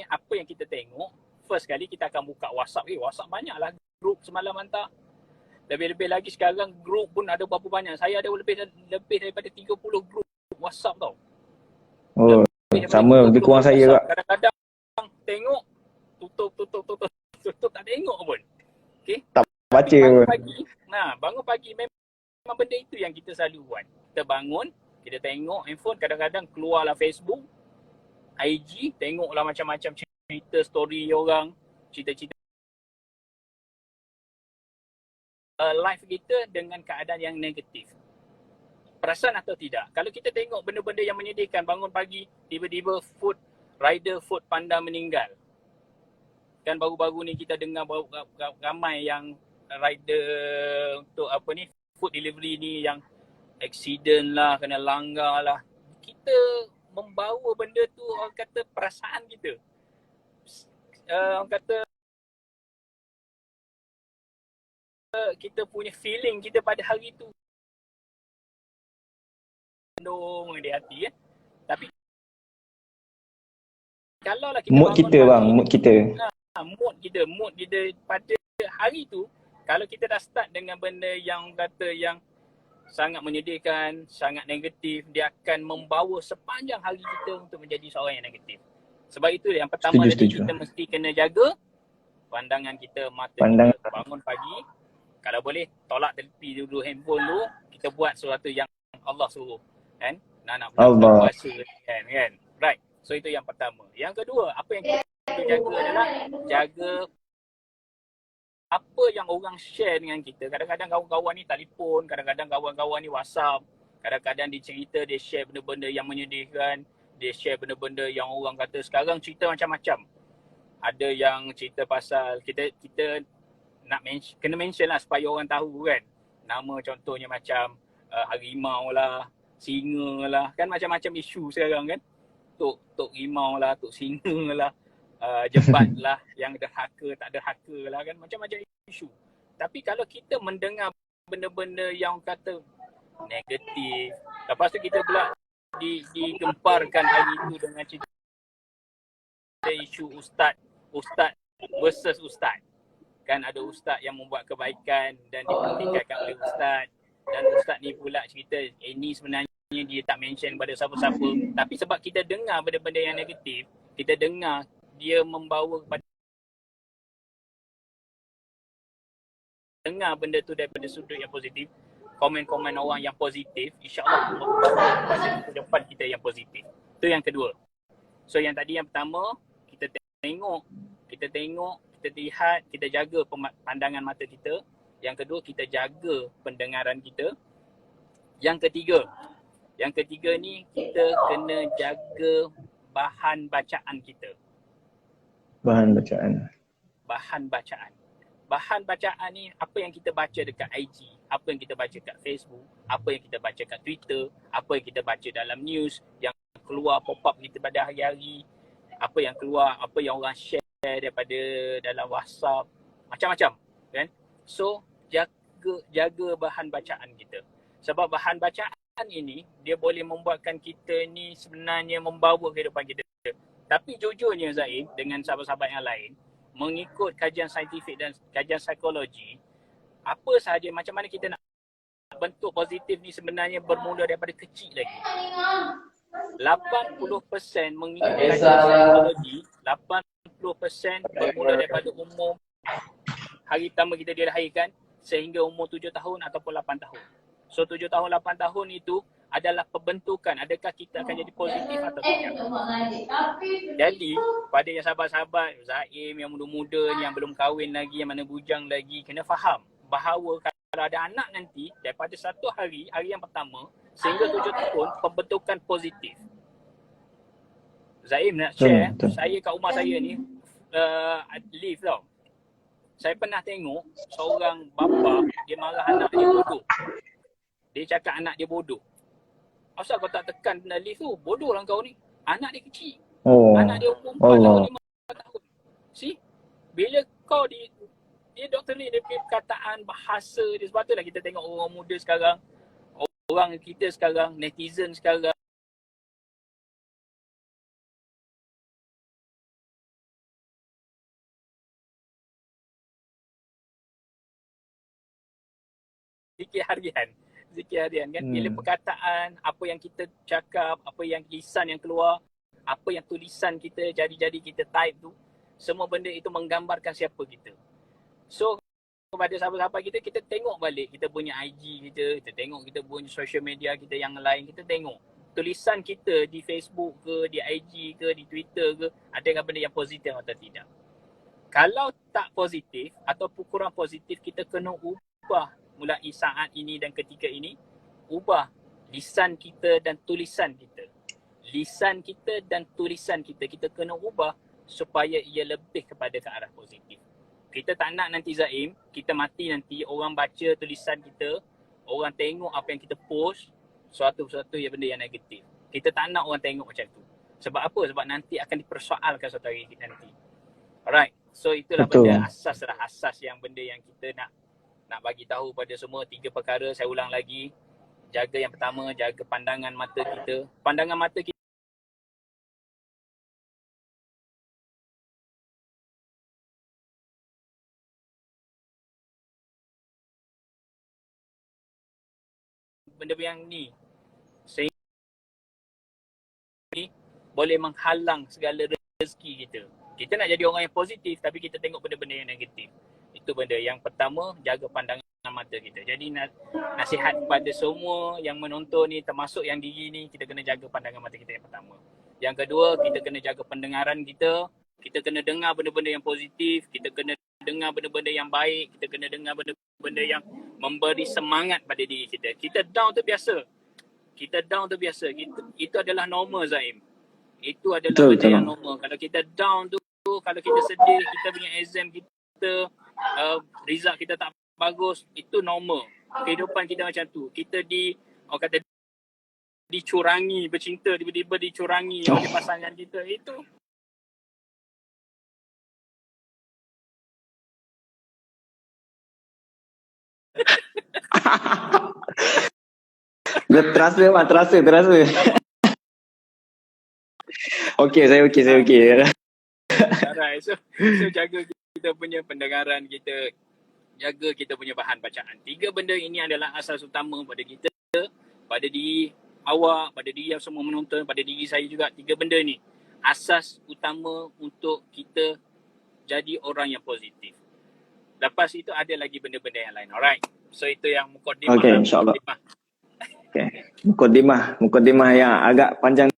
ni apa yang kita tengok, first kali kita akan buka WhatsApp. WhatsApp banyaklah grup semalam hantar. Lebih-lebih lagi sekarang grup pun ada berapa banyak. Saya ada lebih daripada 30 grup WhatsApp tau. Oh, sama lebih kurang saya juga. Kadang-kadang tengok tutup tak tengok pun. Okay? Tak baca pun. Bangun pagi memang benda itu yang kita selalu buat. Kita bangun, kita tengok handphone, kadang-kadang keluarlah Facebook, IG, tengoklah macam-macam cerita story orang, cerita-cerita live kita dengan keadaan yang negatif. Perasan atau tidak? Kalau kita tengok benda-benda yang menyedihkan, bangun pagi, tiba-tiba rider food panda meninggal. Kan baru-baru ni kita dengar ramai yang rider untuk food delivery ni yang accident lah, kena langgar lah. Kita membawa benda tu, orang kata perasaan kita. Orang kata kita punya feeling kita pada hari tu. Di hati Tapi kalau lah kita mood kita bang, mood kita pada hari tu, kalau kita dah start dengan benda yang kata yang sangat menyedihkan, sangat negatif, dia akan membawa sepanjang hari kita untuk menjadi seorang yang negatif. Sebab itu yang pertama kita mesti kena jaga pandangan kita, mata kita. Bangun pagi, kalau boleh tolak tepi dulu handphone tu, kita buat sesuatu yang Allah suruh. Kan? Nak buka puasa kan? Right. So itu yang pertama. Yang kedua, apa yang kita jaga adalah jaga apa yang orang share dengan kita. Kadang-kadang kawan-kawan ni telefon, kadang-kadang kawan-kawan ni WhatsApp, kadang-kadang dia cerita, dia share benda-benda yang menyedihkan, dia share benda-benda yang orang kata sekarang cerita macam-macam. Ada yang cerita pasal kita nak kena mention lah supaya orang tahu kan. Nama contohnya macam harimau lah, singa lah, kan macam-macam isu sekarang kan. Tok rimau lah, tok singa lah, jebat lah, yang derhaka, tak derhaka lah kan, macam-macam isu. Tapi kalau kita mendengar benda-benda yang kata negatif, lepas tu kita pula digemparkan hari itu dengan cerita isu ustaz versus ustaz. Kan ada ustaz yang membuat kebaikan dan dipertikaikan oleh ustaz, dan ustaz ni pula cerita ini sebenarnya dia tak mention pada siapa-siapa, tapi sebab kita dengar benda-benda yang negatif, kita dengar dia membawa kepada dengar benda tu daripada sudut yang positif, komen-komen orang yang positif, insya-Allah membawa kepada masa depan kita yang positif. Itu yang kedua. So yang tadi yang pertama, kita tengok, kita lihat, kita jaga pandangan mata kita. Yang kedua, kita jaga pendengaran kita. Yang ketiga ni, kita kena jaga bahan bacaan kita. Bahan bacaan ni, apa yang kita baca dekat IG, apa yang kita baca kat Facebook, apa yang kita baca kat Twitter, apa yang kita baca dalam news, yang keluar pop-up kita pada hari-hari, apa yang keluar, apa yang orang share daripada dalam WhatsApp, macam-macam kan. So jaga bahan bacaan kita. Sebab bahan bacaan ini dia boleh membuatkan kita ni sebenarnya membawa kehidupan kita. Tapi jujurnya Zaid, dengan sahabat-sahabat yang lain, mengikut kajian saintifik dan kajian psikologi, apa sahaja macam mana kita nak bentuk positif ni sebenarnya bermula daripada kecil lagi. 80% mengikut kajian psikologi, 80% bermula daripada umur hari pertama kita dilahirkan sehingga umur 7 tahun ataupun 8 tahun. So 7 tahun, 8 tahun itu adalah pembentukan, adakah kita akan jadi positif atau tidak. Jadi pada yang sahabat-sahabat Zaim yang muda-muda ni, yang belum kahwin lagi, yang mana bujang lagi, kena faham bahawa kalau ada anak nanti, daripada satu hari yang pertama sehingga 7 tahun, pembentukan positif. Zaim nak share, saya kat rumah saya ni live tau. Saya pernah tengok seorang bapa, dia marah anak dia bodoh. Dia cakap anak dia bodoh. Asal kau tak tekan benda lift tu? Bodoh lah kau ni. Anak dia kecil. Anak dia umur 4 tahun, 5 tahun. See? Bila kau dia doktor ni, dia punya perkataan, bahasa dia. Sebab tu lah kita tengok orang muda sekarang, orang kita sekarang, netizen sekarang, zikir harian. Zikir harian kan. Bila perkataan, apa yang kita cakap, apa yang lisan yang keluar, apa yang tulisan kita, jari-jari kita type tu, semua benda itu menggambarkan siapa kita. So kepada sahabat-sahabat kita, kita tengok balik kita punya IG kita tengok kita punya social media kita yang lain, kita tengok tulisan kita di Facebook ke, di IG ke, di Twitter ke, adakah benda yang positif atau tidak. Kalau tak positif ataupun kurang positif, kita kena ubah mulai saat ini dan ketika ini. Ubah lisan kita dan tulisan kita. Lisan kita dan tulisan kita, kita kena ubah supaya ia lebih kepada ke arah positif. Kita tak nak nanti Zaim, kita mati nanti orang baca tulisan kita, orang tengok apa yang kita post, suatu-suatu yang benda yang negatif. Kita tak nak orang tengok macam tu. Sebab apa? Sebab nanti akan dipersoalkan suatu hari nanti. Alright. So itulah Betul. benda asas yang benda yang kita nak bagi tahu pada semua. 3 perkara, saya ulang lagi. Jaga yang pertama, jaga pandangan mata kita. Pandangan mata kita benda yang ni sehingga boleh menghalang segala rezeki kita. Kita nak jadi orang yang positif tapi kita tengok benda-benda yang negatif. Itu benda yang pertama, jaga pandangan mata kita. Jadi nasihat kepada semua yang menonton ni, termasuk yang diri ni, kita kena jaga pandangan mata kita yang pertama. Yang kedua, kita kena jaga pendengaran kita. Kita kena dengar benda-benda yang positif, kita kena dengar benda-benda yang baik, kita kena dengar benda-benda yang memberi semangat pada diri kita. Kita down tu biasa. Itu adalah normal, Zaim. Itu adalah benda yang normal. Kalau kita down tu, kalau kita sedih, kita punya exam kita, result kita tak bagus, itu normal. Kehidupan kita macam tu. Kita orang kata dicurangi bercinta, tiba-tiba dicurangi oleh pasangan kita. Itu Terasa. Okey, saya okey. Alright, so jaga kita punya pendengaran kita, jaga kita punya bahan bacaan. 3 benda ini adalah asas utama pada kita, pada diri awak, pada diri yang semua menonton, pada diri saya juga. 3 benda ni asas utama untuk kita jadi orang yang positif. Lepas itu ada lagi benda-benda yang lain. Alright, so itu yang mukadimah. Okey, insyaAllah. Okay. Mukadimah yang agak panjang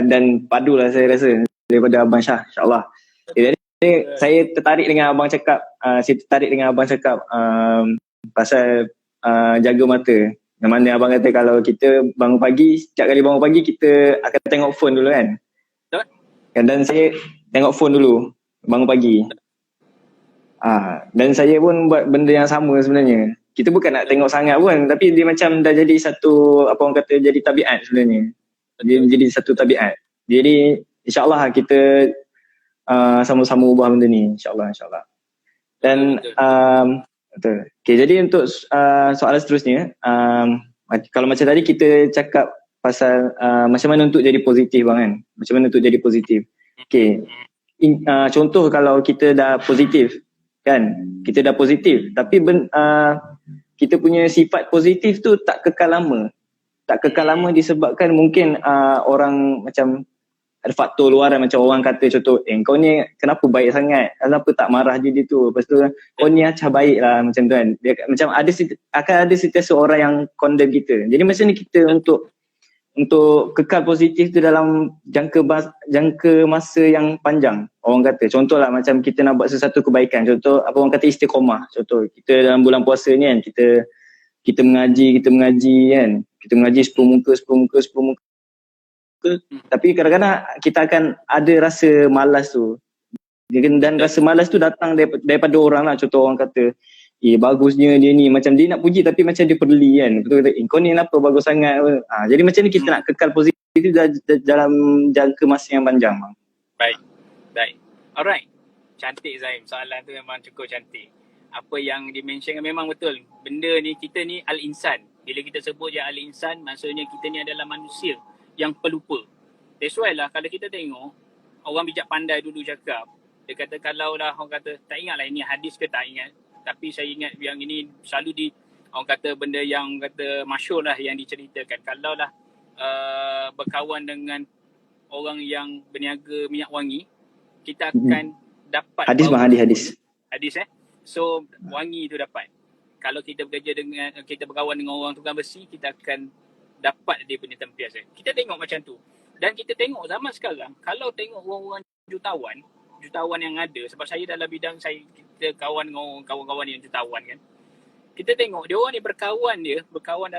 dan padu lah saya rasa daripada Abang Shah, insyaAllah. Jadi saya tertarik dengan Abang cakap, pasal jaga mata. Yang mana Abang kata kalau kita bangun pagi, setiap kali bangun pagi kita akan tengok phone dulu kan. Dan saya tengok phone dulu bangun pagi. Dan saya pun buat benda yang sama sebenarnya. Kita bukan nak tengok sangat pun, tapi dia macam dah jadi satu, apa orang kata, jadi tabiat sebenarnya. Dia jadi satu tabiat. Jadi insyaAllah kita sama-sama ubah benda ni, insyaAllah. Dan betul. Okay, jadi untuk soalan seterusnya, kalau macam tadi kita cakap pasal macam mana untuk jadi positif bang kan? Macam mana untuk jadi positif? Okay, contoh kalau kita dah positif kan, kita dah positif tapi kita punya sifat positif tu tak kekal lama disebabkan mungkin orang macam ada faktor luaran, macam orang kata contoh, kau ni kenapa baik sangat, kenapa tak marah je dia tu, lepas tu kau ni acah baik lah macam tu kan. Dia, macam akan ada setiap orang yang condemn kita. Jadi macam ni kita untuk kekal positif tu dalam jangka masa yang panjang. Orang kata contohlah macam kita nak buat sesuatu kebaikan, contoh apa orang kata istiqomah. Contoh kita dalam bulan puasa ni kan, kita mengaji kan, kita mengaji 10 muka, tapi kadang-kadang kita akan ada rasa malas tu. Dan rasa malas tu datang daripada orang lah. Contoh orang kata, bagusnya dia ni, macam dia nak puji tapi macam dia peduli kan. Betul kata, kau ni kenapa bagus sangat. Jadi macam ni kita nak kekal positif dalam jangka masa yang panjang. Baik. Alright. Cantik Zaim. Soalan tu memang cukup cantik. Apa yang dimentionkan memang betul. Benda ni, kita ni al-insan. Bila kita sebut je al-insan, maksudnya kita ni adalah manusia yang pelupa. That's why lah kalau kita tengok orang bijak pandai dulu cakap, dia kata kalau lah orang kata, tak ingat lah ini hadis ke tak ingat, tapi saya ingat yang ini selalu orang kata benda yang kata masyhur lah yang diceritakan. Kalau lah berkawan dengan orang yang berniaga minyak wangi, kita akan dapat Hadis bau mah hadis. hadis so wangi tu dapat. Kalau kita berkawan dengan orang tukang besi, kita akan dapat dia punya tempias. Kita tengok macam tu. Dan kita tengok zaman sekarang, kalau tengok orang-orang jutawan yang ada, sebab saya dalam bidang kita kawan dengan kawan-kawan yang jutawan kan. Kita tengok dia orang ni berkawan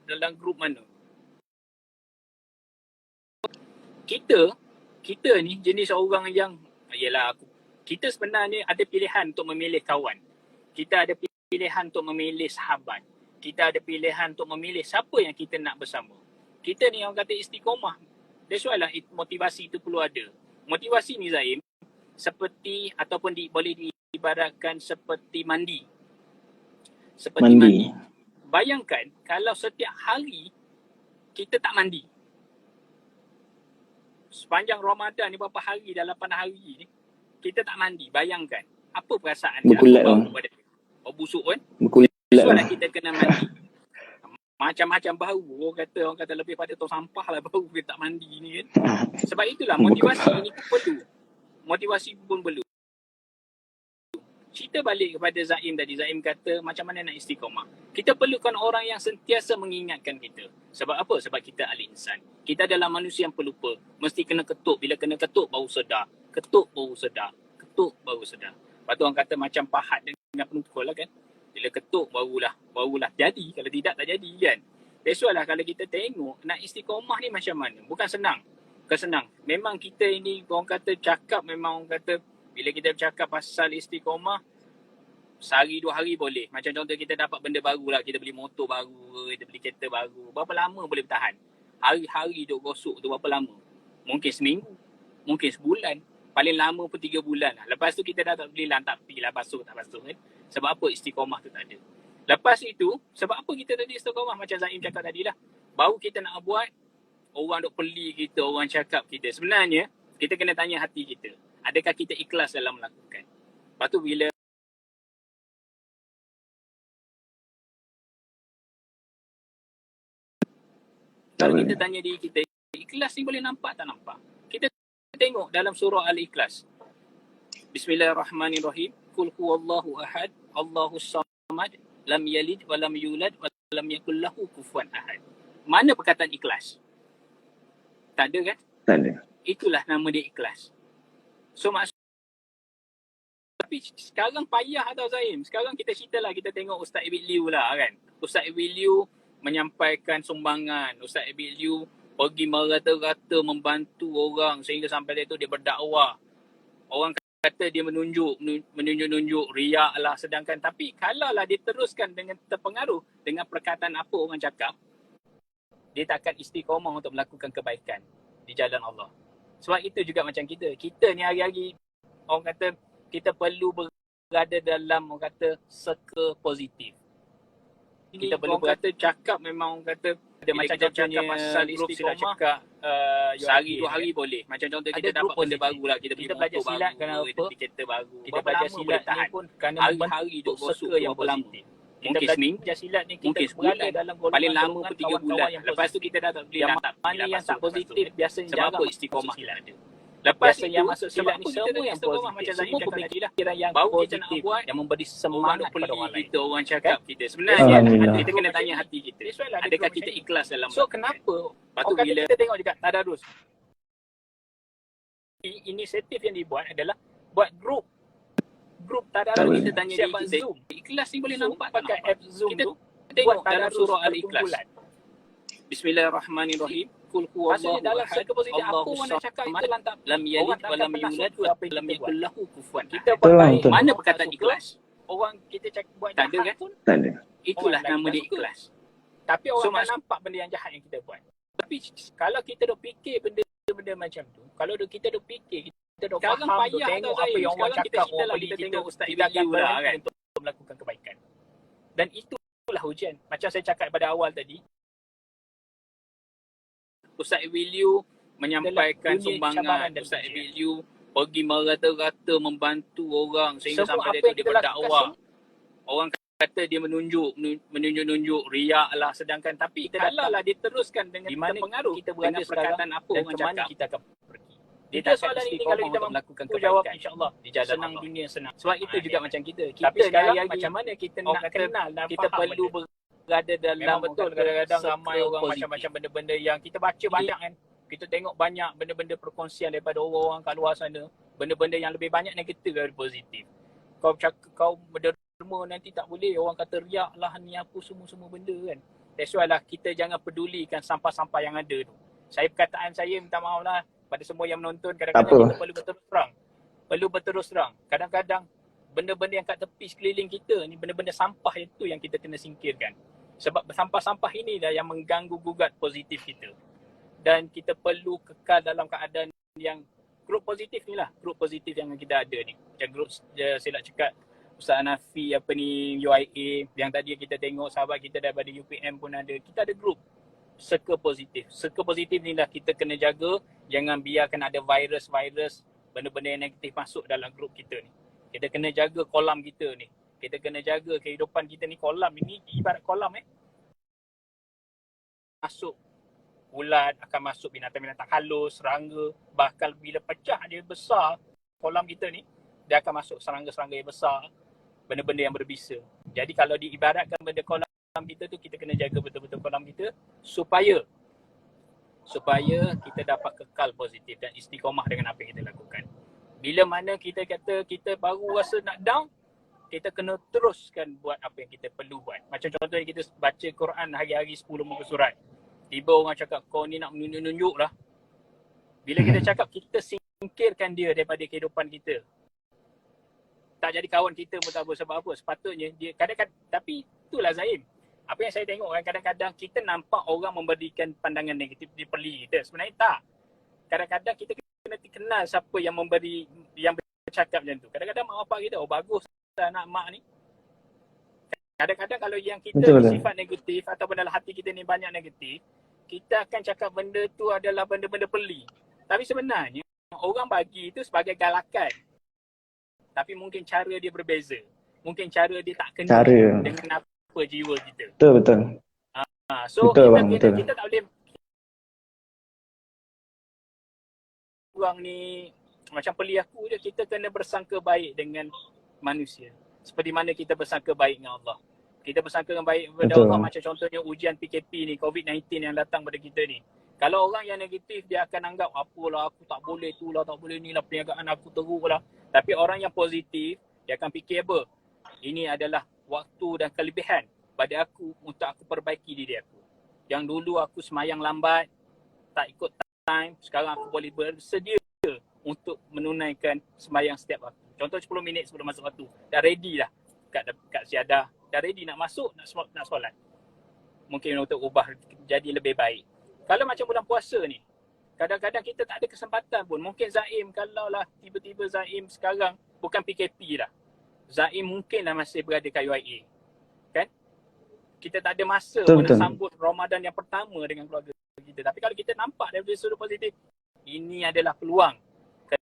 dalam grup mana. Kita ni jenis orang yang kita sebenarnya ada pilihan untuk memilih kawan. Kita ada pilihan untuk memilih sahabat. Kita ada pilihan untuk memilih siapa yang kita nak bersama. Kita ni orang kata istiqomah. That's why lah motivasi itu perlu ada. Motivasi ni Zaim, seperti ataupun boleh diibaratkan seperti mandi. Seperti mandi. Bayangkan kalau setiap hari kita tak mandi. Sepanjang Ramadan ni berapa hari, dah 8 hari ni, kita tak mandi. Bayangkan apa perasaan dia. Berkulat lah. Busuk kan? Berkulat lah. Kita kena mandi. Macam-macam bau. Orang kata lebih pada tong sampah lah bau kita tak mandi ni kan. Sebab itulah motivasi ini pun perlu. Motivasi pun perlu. Cerita balik kepada Zaim tadi. Zaim kata macam mana nak istiqomah. Kita perlukan orang yang sentiasa mengingatkan kita. Sebab apa? Sebab kita ahli insan. Kita adalah manusia yang pelupa. Mesti kena ketuk. Bila kena ketuk baru sedar. Ketuk baru sedar. Ketuk baru sedar. Lepas tu orang kata macam pahat dengan penukul lah kan. Bila ketuk barulah jadi. Kalau tidak tak jadi kan. That's why lah kalau kita tengok nak istiqomah ni macam mana. Bukan senang. Memang kita ini orang kata cakap, memang orang kata bila kita bercakap pasal istiqomah, sehari 2 hari boleh. Macam contoh kita dapat benda baru lah. Kita beli motor baru, kita beli kereta baru. Berapa lama boleh bertahan? Hari-hari duk gosok tu berapa lama? Mungkin seminggu. Mungkin sebulan. Paling lama pun 3 bulan lah. Lepas tu kita dah tak beli lah, tak pergilah basuh kan. Sebab apa? Istiqomah tu tak ada. Lepas itu, sebab apa kita tadi istiqomah? Macam Zaim cakap tadi lah. Baru kita nak buat, orang duk peli kita, orang cakap kita. Sebenarnya, kita kena tanya hati kita. Adakah kita ikhlas dalam melakukan? Lepas tu bila kalau kita tanya diri kita, ikhlas ni boleh nampak tak nampak? Kita tengok dalam surah Al-Ikhlas. Bismillahirrahmanirrahim. Qul huwallahu ahad, Allahus samad, lam yalid wa lam yulad wa lam yakul lahu kufuwan ahad. Mana perkataan ikhlas? Tak ada kan? Tak ada. Itulah nama dia ikhlas. So tapi sekarang payah tau Zaim. Sekarang kita cerita lah, kita tengok Ustaz Ibn Liu lah kan. Ustaz Ibn Liu menyampaikan sumbangan. Ustaz Ibn Liu pergi merata-rata membantu orang sehingga sampai dia berdakwah. Orang kata dia menunjuk riak lah. Sedangkan tapi kalau lah dia teruskan dengan terpengaruh dengan perkataan apa orang cakap, dia takkan istiqomah untuk melakukan kebaikan di jalan Allah. Sebab itu juga macam kita ni hari-hari orang kata kita perlu berada dalam orang kata circle positif. Kita perlu berkata cakap memang orang kata ada macam contohnya pasal istiqomah sehari 2 hari boleh. Macam contoh kita dapat benda baru lah, kita belajar silat kerana apa? Kita beli kereta baru. Kita belajar silat ni pun kerana hari-hari duk gosok yang positif. Mungkin seminggu silat ni kita berada dalam paling lama pun 3 bulan. Lepas tu kita dah tak beli mana yang tak positif biasanya jarang istiqomah silat ada. Lepas yang masuk silat ni semua yang positif. Macam Zaim cakap tadi lah, yang baru kita nak buat, yang memberi semangat kepada orang lain. Orang cakap kita. Sebenarnya kita kena tanya hati kita. Adakah kita ikhlas dalam so kenapa? Lepas tu bila kita tengok juga tadarus. Inisiatif yang dibuat adalah buat grup tadarus. Kita tanya diri kita, Zoom. Ikhlas ni boleh nampak pakai app Zoom tu. Kita tengok dalam surah Al-Ikhlas. Bismillahirrahmanirrahim. Qul huwallahu ahad, Allahus samad, lam yalid wa lam yulad wa lam yakul lahu kufuwan ahad. Mana perkataan ikhlas? Orang kita buat tak ada kan? Tak ada. Itulah nama dia ikhlas. Tapi orang tak nampak benda yang jahat yang kita buat. Tapi kalau kita duk fikir benda macam tu, kalau kita duk fikir, kita duk faham, duk tengok apa yang orang cakap, kita tengok Ustaz Ibn Liu lah kan, untuk melakukan kebaikan. Dan itulah ujian. Macam saya cakap pada awal tadi, Ustaz Ibn Liu menyampaikan sumbangan. Ustaz Ibn Liu pergi merata-rata membantu orang sehingga sampai dia berdakwah. Orang kata dia menunjuk riak lah, sedangkan tapi kalau lah dia teruskan dengan di mana pengaruh kita berada perkataan apa orang cakap, kita akan pergi. Dia soalan ini kalau kita melakukan kebaikan, insya-Allah di jalan senang Allah. Dunia senang. Sebab itu juga macam kita sekarang macam mana kita nak kenal dan kita perlu berada dalam, betul kadang-kadang ramai orang macam-macam benda-benda yang kita baca banyak kan. Kita tengok banyak benda-benda perkongsian daripada orang-orang kat luar sana, benda-benda yang lebih banyak negatif daripada positif. Kau cakap kau berderma nanti tak boleh, orang kata riak lah ni apa semua benda kan. That's why lah kita jangan pedulikan sampah-sampah yang ada tu. Perkataan saya minta maaf lah pada semua yang menonton, kadang-kadang kita perlu berterus terang. Kadang-kadang benda-benda yang kat tepi sekeliling kita ni, benda-benda sampah itu yang kita kena singkirkan. Sebab sampah-sampah ini dah yang mengganggu gugat positif kita. Dan kita perlu kekal dalam keadaan yang grup positif ni lah, grup positif yang kita ada ni. Macam grup saya nak cakap Ustaz Hanafi UIA yang tadi kita tengok, sahabat kita daripada UPM pun ada. Kita ada grup circle positif. Circle positif ni lah kita kena jaga, jangan biarkan ada virus-virus, benda-benda yang negatif masuk dalam grup kita ni. Kita kena jaga kolam kita ni. Kita kena jaga kehidupan kita ni. Kolam ini ibarat kolam masuk ulat, akan masuk binatang-binatang halus, serangga. Bahkan bila pecah dia besar, kolam kita ni, dia akan masuk serangga-serangga yang besar, benda-benda yang berbisa. Jadi kalau diibaratkan benda kolam kita tu, kita kena jaga betul-betul kolam kita supaya kita dapat kekal positif dan istiqomah dengan apa yang kita lakukan. Bila mana kita kata kita baru rasa nak down, kita kena teruskan buat apa yang kita perlu buat. Macam contohnya kita baca Quran hari-hari 10 muka surat. Tiba orang cakap kau ni nak menunjuk-nunjuk lah. Bila kita cakap, kita singkirkan dia daripada kehidupan kita. Tak jadi kawan kita pun tak apa. Sebab apa? Sepatutnya dia kadang-kadang, tapi itulah Zaim. Apa yang saya tengok kan, kadang-kadang kita nampak orang memberikan pandangan negatif di peli kita. Sebenarnya tak. Kadang-kadang kita kena kenal siapa yang memberi, yang bercakap macam tu. Kadang-kadang mak bapak kita, oh bagus anak mak ni. Kadang-kadang kalau yang kita sifat negatif ataupun dalam hati kita ni banyak negatif, kita akan cakap benda tu adalah benda-benda peli. Tapi sebenarnya orang bagi itu sebagai galakan. Tapi mungkin cara dia berbeza. Mungkin cara dia tak kena dengan apa jiwa kita. Betul. So kita tak boleh orang ni macam peli aku je, kita kena bersangka baik dengan manusia. Seperti mana kita bersangka baik dengan Allah. Kita bersangka dengan baik kepada Allah, macam contohnya ujian PKP ni, COVID-19 yang datang pada kita ni. Kalau orang yang negatif, dia akan anggap apalah aku tak boleh tu lah, tak boleh ni lah, perniagaan aku teruk lah. Tapi orang yang positif, dia akan fikir apa? Ini adalah waktu dan kelebihan pada aku untuk aku perbaiki diri aku. Yang dulu aku semayang lambat, tak ikut time, sekarang aku boleh bersedia untuk menunaikan semayang setiap waktu. Contoh 10 minit sebelum masuk waktu, dah ready lah kat syahadah, dah ready nak masuk, nak solat. Mungkin untuk ubah jadi lebih baik. Kalau macam bulan puasa ni, kadang-kadang kita tak ada kesempatan pun. Mungkin Zaim, kalau lah tiba-tiba Zaim sekarang bukan PKP lah, Zaim mungkin lah masih berada kat UIA. Kan? Kita tak ada masa pun nak sambut Ramadan yang pertama dengan keluarga kita. Tapi kalau kita nampak dari sudut positif, ini adalah peluang,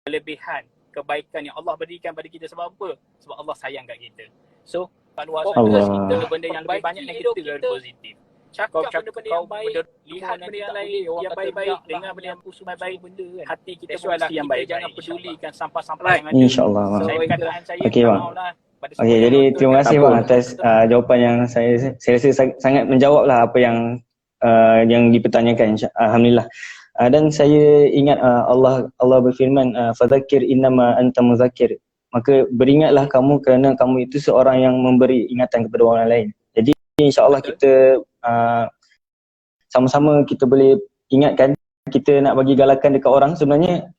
kelebihan, kebaikan yang Allah berikan pada kita. Sebab apa? Sebab Allah sayang kat kita. So, fokus kita benda yang lebih banyak negatif dari positif. Cakap benda-benda yang baik, lihat benda yang lain yang baik-baik, dengar benda yang baik, benda kan. Hati kita mesti yang baik. Jangan pedulikan sampah-sampah yang ada. InsyaAllah. Okey bang. Okey, jadi terima kasih bang atas jawapan yang saya rasa sangat menjawab lah apa yang dipertanyakan. Alhamdulillah. Dan saya ingat Allah berfirman, fadzakir innama anta mudzakir. Maka beringatlah kamu kerana kamu itu seorang yang memberi ingatan kepada orang lain. Jadi insya-Allah kita sama-sama kita boleh ingatkan, kita nak bagi galakan dekat orang. Sebenarnya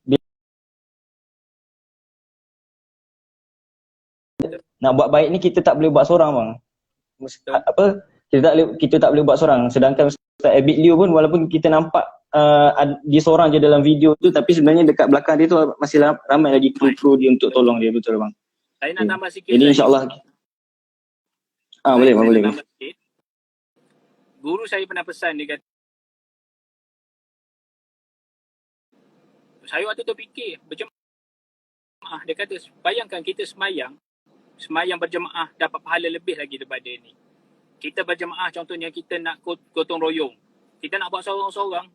nak buat baik ni kita tak boleh buat seorang bang. Kita tak boleh buat seorang. Sedangkan Ustaz Abid Liu pun, walaupun kita nampak dia seorang je dalam video tu, tapi sebenarnya dekat belakang dia tu masih ramai lagi kru-kru dia untuk tolong dia. Betul bang. Saya nak tambah sikit. Jadi insya-Allah boleh. Guru saya pernah pesan, dia kata, saya waktu tu fikir berjemaah, dia kata bayangkan kita semayang semayang berjemaah dapat pahala lebih lagi daripada ni. Kita berjemaah contohnya kita nak gotong royong. Kita nak buat seorang-seorang,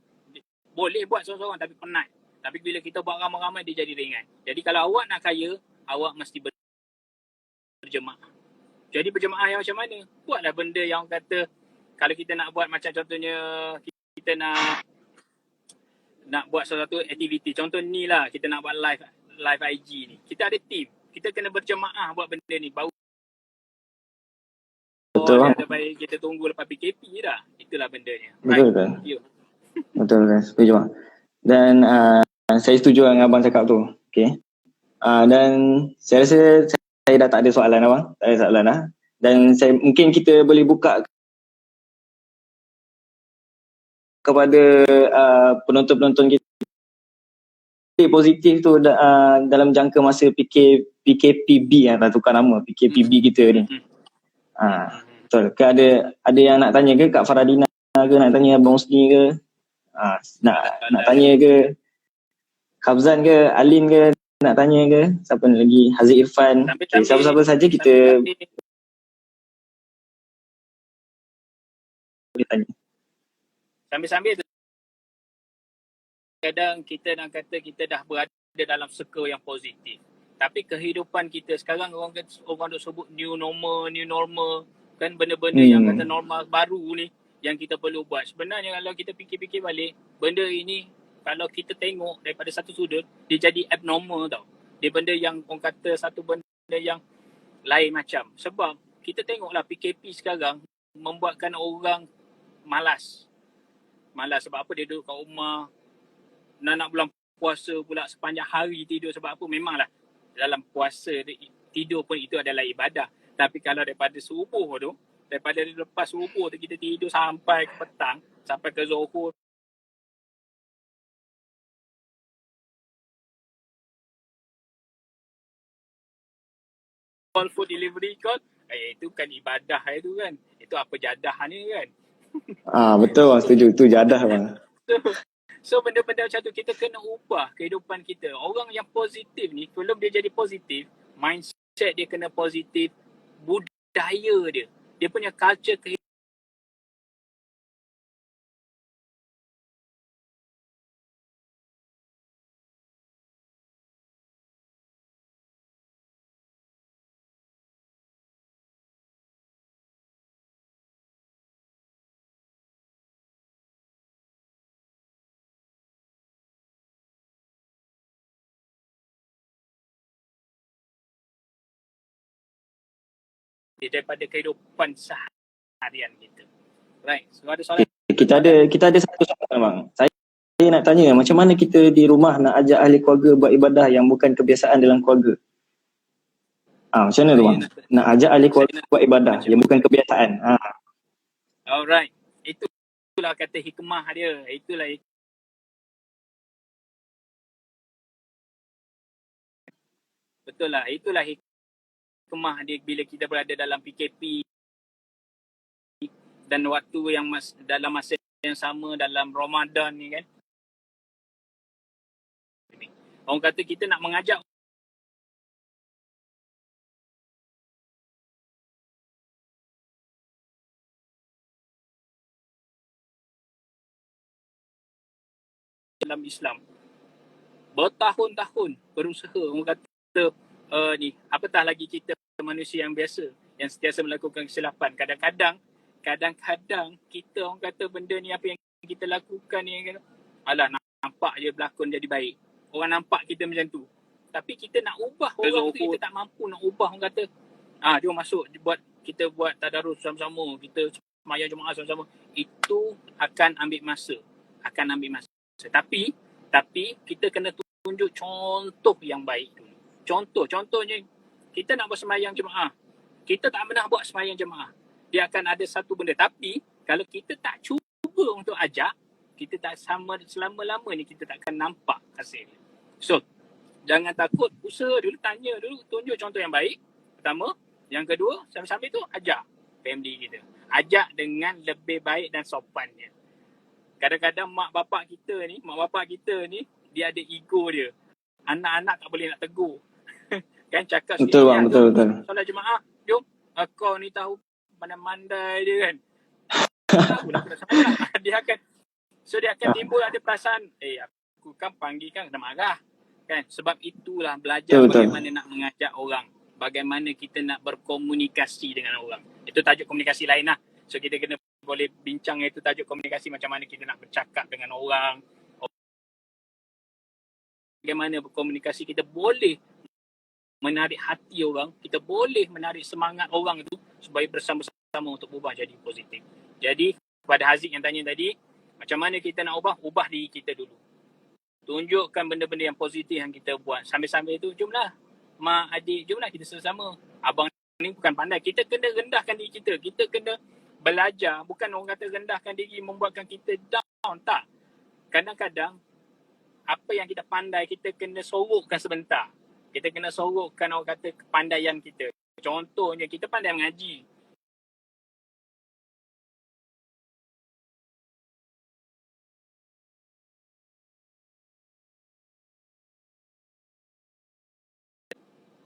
boleh buat seorang-seorang tapi penat. Tapi bila kita buat ramai-ramai dia jadi ringan. Jadi kalau awak nak kaya, awak mesti berjemaah. Jadi berjemaah yang macam mana? Buatlah benda yang kata kalau kita nak buat macam contohnya kita nak buat sesuatu aktiviti. Contoh ni lah kita nak buat live IG ni. Kita ada team. Kita kena berjemaah buat benda ni. Baru Betul bang. baik kita tunggu lepas PKP dah. Itulah bendanya. Betul kan? Betul kan? Setuju bang. Dan saya setuju dengan abang cakap tu. Okay. Dan saya rasa saya dah tak ada soalan abang. Tak ada soalan dah. Dan mungkin kita boleh buka kepada penonton-penonton kita positif tu dalam jangka masa PKPB dah tukar nama PKPB kita ni. Betul. Ke ada yang nak tanya ke Kak Faradina ke, nak tanya Abang Husni ke? Nak tanya ke Hafzan ke, Alin ke, nak tanya ke? Siapa lagi? Haziq Irfan. Okay, siapa-siapa saja kita boleh tanya. Sambil-sambil tu kadang kita nak kata kita dah berada dalam circle yang positif. Tapi kehidupan kita sekarang orang duk sebut new normal kan, benda-benda yang kata normal baru ni yang kita perlu buat. Sebenarnya kalau kita fikir-fikir balik, benda ini kalau kita tengok daripada satu sudut, dia jadi abnormal tau. Dia benda yang orang kata satu benda yang lain macam. Sebab kita tengoklah PKP sekarang membuatkan orang malas. Malas sebab apa? Dia duduk kat rumah, nak bulan puasa pula sepanjang hari tidur. Sebab apa? Memanglah dalam puasa tidur pun itu adalah ibadah. Tapi kalau daripada subuh tu, daripada lepas subuh tu kita tidur sampai ke petang, sampai ke zuhur, call food delivery call, itu kan ibadah itu kan. Itu apa jadah ni kan. Betul bang, setuju. Itu jadah bang. So benda-benda macam tu kita kena ubah kehidupan kita. Orang yang positif ni, sebelum dia jadi positif, mindset dia kena positif, budaya dia punya culture kehidupan daripada kehidupan seharian kita. Right. So ada soalan? Kita ada satu soalan bang. Saya nak tanya, macam mana kita di rumah nak ajak ahli keluarga buat ibadah yang bukan kebiasaan dalam keluarga? Macam mana tu bang? Nak ajak ahli keluarga buat ibadah yang bukan kebiasaan. Alright. Itulah kata hikmah dia. Betul lah. Itulah hikmah dia bila kita berada dalam PKP dan waktu yang dalam masa yang sama dalam Ramadan ni kan. Orang kata kita nak mengajak dalam Islam bertahun-tahun berusaha. Orang kata apatah lagi kita manusia yang biasa yang sentiasa melakukan kesilapan. Kadang-kadang kita orang kata benda ni apa yang kita lakukan ni, alah nampak je berlakon jadi baik. Orang nampak kita macam tu. Tapi kita nak ubah orang tu, kita tak mampu nak ubah. Orang kata, jom masuk kita buat tadarus sama-sama, kita semayang Jumaat sama-sama. Itu akan ambil masa. Tapi kita kena tunjuk contoh yang baik dulu. Contohnya kita nak buat semayang jemaah. Kita tak pernah buat semayang jemaah. Dia akan ada satu benda. Tapi kalau kita tak cuba untuk ajak, kita tak selama-lama ni kita takkan nampak hasil. So, jangan takut, usaha dulu, tanya dulu, tunjuk contoh yang baik. Pertama. Yang kedua, sambil-sambil tu ajak family kita. Ajak dengan lebih baik dan sopannya. Kadang-kadang mak bapak kita ni, dia ada ego dia. Anak-anak tak boleh nak tegur. Kan cakap Betul sendiri bang, lah, betul, jom betul. solat jemaah, jom. Kau ni tahu pandai-mandai dia kan. Tahu lah aku nak sembahyang. Dia akan timbul ada perasaan, aku kan panggil kan kena marah. Kan? Sebab itulah belajar Betul, betul. bagaimana nak mengajak orang. Bagaimana kita nak berkomunikasi dengan orang. Itu tajuk komunikasi lain lah. So kita kena boleh bincang itu tajuk komunikasi, macam mana kita nak bercakap dengan orang. Bagaimana berkomunikasi, kita boleh menarik hati orang, kita boleh menarik semangat orang itu supaya bersama-sama untuk ubah jadi positif. Jadi kepada Haziq yang tanya tadi, macam mana kita nak ubah diri kita dulu. Tunjukkan benda-benda yang positif yang kita buat. Sambil-sambil itu, jomlah mak, adik, jomlah kita sama-sama. Abang ni bukan pandai, kita kena rendahkan diri kita. Kita kena belajar, bukan orang kata rendahkan diri membuatkan kita down, tak. Kadang-kadang apa yang kita pandai, kita kena sorokkan sebentar. Kita kena sorokkan orang kata kepandaian kita. Contohnya kita pandai mengaji.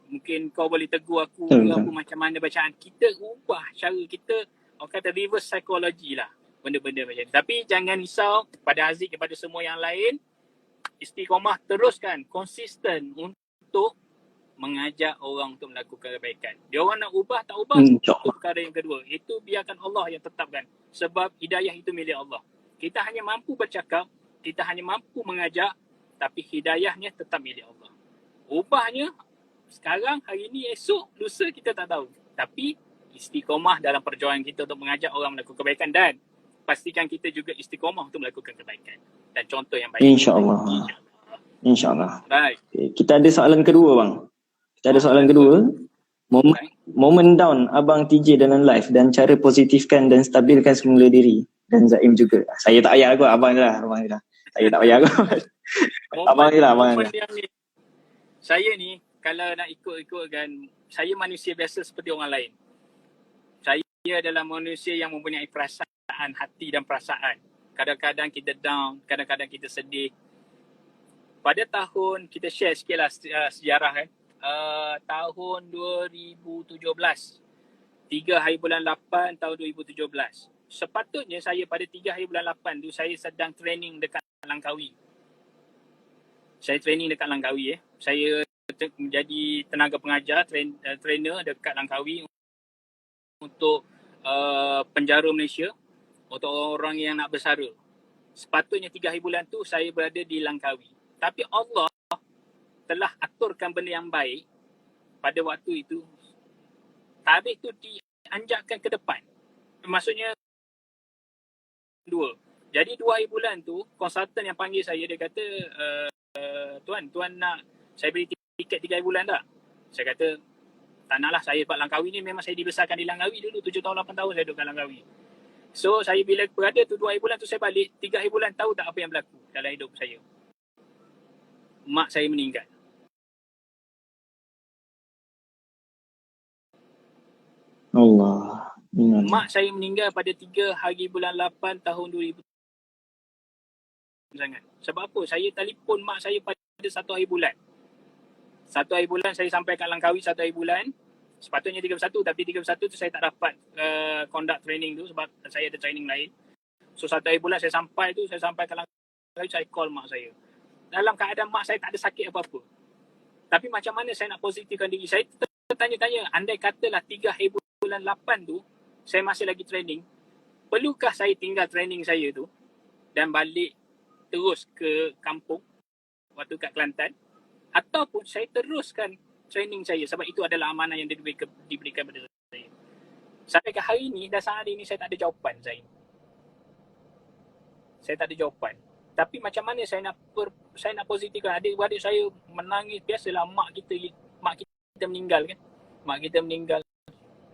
Mungkin kau boleh tegur aku apa macam mana bacaan. Kita ubah cara kita, orang kata reverse psychology lah. Benda-benda macam ni. Tapi jangan risau pada Haziq, kepada semua yang lain. Istiqomah teruskan, konsisten untuk mengajak orang untuk melakukan kebaikan. Dia orang nak ubah, tak ubah, itu perkara yang kedua. Itu biarkan Allah yang tetapkan. Sebab hidayah itu milik Allah. Kita hanya mampu bercakap, kita hanya mampu mengajak, tapi hidayahnya tetap milik Allah. Ubahnya, sekarang, hari ini, esok, lusa kita tak tahu. Tapi istiqomah dalam perjuangan kita untuk mengajak orang melakukan kebaikan, dan pastikan kita juga istiqomah untuk melakukan kebaikan. Dan contoh yang baik. InsyaAllah. InsyaAllah. Baik. Okay. Kita ada soalan kedua bang. Kita ada soalan kedua. Momen down Abang TJ dalam live dan cara positifkan dan stabilkan semula diri. Dan Zaim juga. Saya tak payah aku, abang je lah. Saya tak payah aku. Abang je lah. Saya ni, kalau nak ikut-ikutkan, saya manusia biasa seperti orang lain. Saya adalah manusia yang mempunyai perasaan, hati dan perasaan. Kadang-kadang kita down, kadang-kadang kita sedih. Pada tahun, kita share sikit lah sejarah kan. Tahun 2017, 3 hari bulan 8 tahun 2017. Sepatutnya saya pada 3 hari bulan 8 tu, saya sedang training dekat Langkawi. Saya menjadi tenaga pengajar, trainer dekat Langkawi untuk penjara Malaysia, untuk orang yang nak bersara. Sepatutnya 3 hari bulan tu saya berada di Langkawi. Tapi Allah telah aturkan benda yang baik pada waktu itu. Tarikh tu dianjakkan ke depan. Maksudnya 2. Jadi 2 hari bulan tu, konsultan yang panggil saya, dia kata, Tuan nak saya beri tiket 3 hari bulan tak? Saya kata, tak nak lah, saya buat Langkawi ni memang saya dibesarkan di Langkawi dulu, 7 tahun 8 tahun saya duduk kat Langkawi. So saya bila berada tu 2 hari bulan tu saya balik, 3 hari bulan tahu tak apa yang berlaku dalam hidup saya? Mak saya meninggal. Allah. Mak saya meninggal pada 3 hari bulan 8 tahun 2000. Sangat. Sebab apa? Saya telefon mak saya pada 1 hari bulan. 1 hari bulan saya sampai kat Langkawi 1 hari bulan. Sepatutnya 31, tapi 31 tu saya tak dapat conduct training tu sebab saya ada training lain. So 1 hari bulan saya sampai kat Langkawi, saya call mak saya. Dalam keadaan mak saya tak ada sakit apa-apa. Tapi macam mana saya nak positifkan diri saya? Tanya-tanya, andai katalah 3 hari bulan 8 tu saya masih lagi training, perlukah saya tinggal training saya tu dan balik terus ke kampung waktu kat Kelantan, ataupun saya teruskan training saya sebab itu adalah amanah yang diberikan kepada saya. Sampai ke hari ini dan saat ini saya tak ada jawapan saya. Saya tak ada jawapan. Tapi macam mana saya nak positifkan? Adik-adik saya menangis, biasalah mak kita meninggal kan. Mak kita meninggal.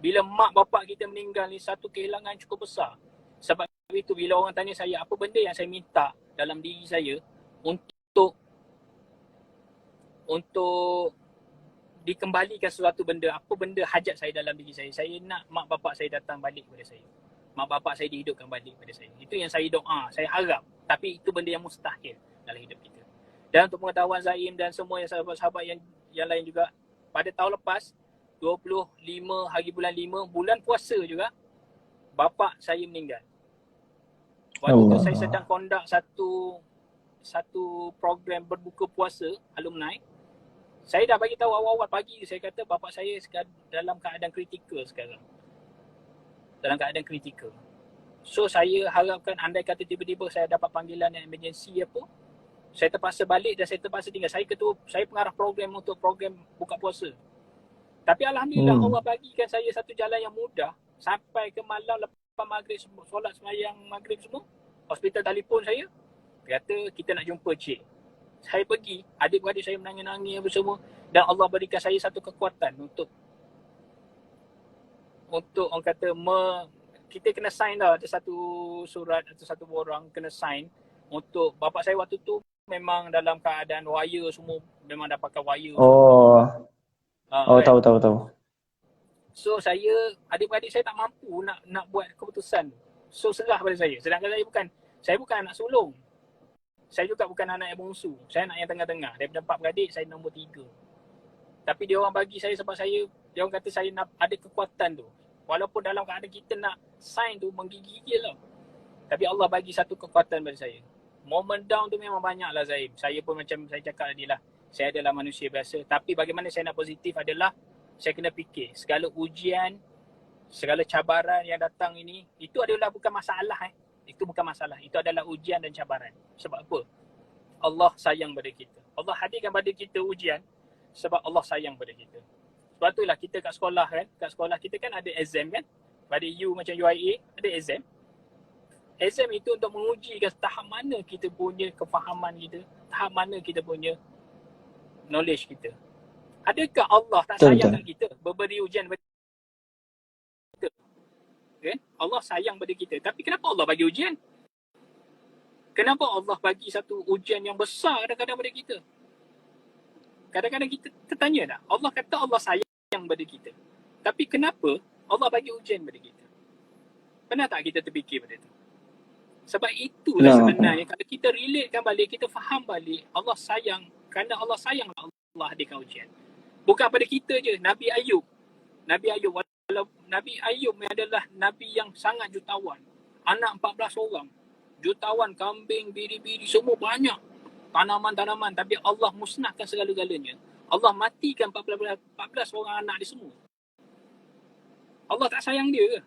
Bila mak bapak kita meninggal ni, satu kehilangan cukup besar. Sebab itu bila orang tanya saya apa benda yang saya minta dalam diri saya untuk dikembalikan sesuatu benda, apa benda hajat saya dalam diri saya. Saya nak mak bapak saya datang balik kepada saya. Mak bapak saya dihidupkan balik kepada saya. Itu yang saya doa, saya harap. Tapi itu benda yang mustahil dalam hidup kita. Dan untuk pengetahuan Zaim dan semua yang sahabat-sahabat yang lain juga, pada tahun lepas 25 hari bulan 5 bulan puasa juga bapa saya meninggal. Waktu tu saya sedang conduct satu program berbuka puasa alumni. Saya dah bagi tahu awal-awal pagi, saya kata bapa saya dalam keadaan kritikal sekarang. Dalam keadaan kritikal. So saya harapkan andai kata tiba-tiba saya dapat panggilan yang emergency apa, saya terpaksa balik dan saya terpaksa tinggal. Saya pengarah program untuk program buka puasa. Tapi alhamdulillah Allah bagikan saya satu jalan yang mudah. Sampai ke malam lepas maghrib, solat sembahyang maghrib semua, hospital telefon saya, kata kita nak jumpa cik. Saya pergi, adik-beradik saya menangis-nangis apa semua, dan Allah berikan saya satu kekuatan untuk orang kata kita kena sign dah, ada satu surat atau satu orang kena sign untuk bapa saya waktu tu memang dalam keadaan wire semua, memang dah pakai wire. Tahu. So saya, adik-beradik saya tak mampu nak buat keputusan. So serah pada saya. Sedangkan saya bukan anak sulung. Saya juga bukan anak yang bongsu. Saya anak yang tengah-tengah. Daripada 4 beradik, saya nombor 3. Tapi dia orang bagi saya sebab dia orang kata saya nak ada kekuatan tu. Walaupun dalam keadaan kita nak sign tu menggigil lah. Tapi Allah bagi satu kekuatan pada saya. Moment down tu memang banyak lah Zaim. Saya pun macam saya cakap tadi lah. Saya adalah manusia biasa. Tapi bagaimana saya nak positif adalah saya kena fikir segala ujian, segala cabaran yang datang ini, itu adalah bukan masalah. Itu bukan masalah. Itu adalah ujian dan cabaran. Sebab apa? Allah sayang pada kita. Allah hadirkan pada kita ujian sebab Allah sayang pada kita. Sebab itulah kita kat sekolah kan. Kat sekolah kita kan ada exam kan. Pada U macam UIA ada exam. Exam itu untuk mengujikan tahap mana kita punya kefahaman kita. Tahap mana kita punya knowledge kita. Adakah Allah tak sayang kat kita? Memberi ujian pada kita. Kan? Allah sayang pada kita. Tapi kenapa Allah bagi ujian? Kenapa Allah bagi satu ujian yang besar kadang-kadang pada kita? Kadang-kadang kita tertanya tak? Allah kata Allah sayang pada kita. Tapi kenapa Allah bagi ujian pada kita? Pernah tak kita terfikir pada itu? Sebab itulah sebenarnya kalau kita relatekan balik, kita faham balik Allah sayang. Kerana Allah sayang, Allah hadirkan ujian. Bukan pada kita je. Nabi Ayub adalah Nabi yang sangat jutawan. Anak 14 orang. Jutawan, kambing, biri-biri, semua banyak. Tanaman-tanaman. Tapi Allah musnahkan segala-galanya. Allah matikan 14 orang anak dia semua. Allah tak sayang dia ke?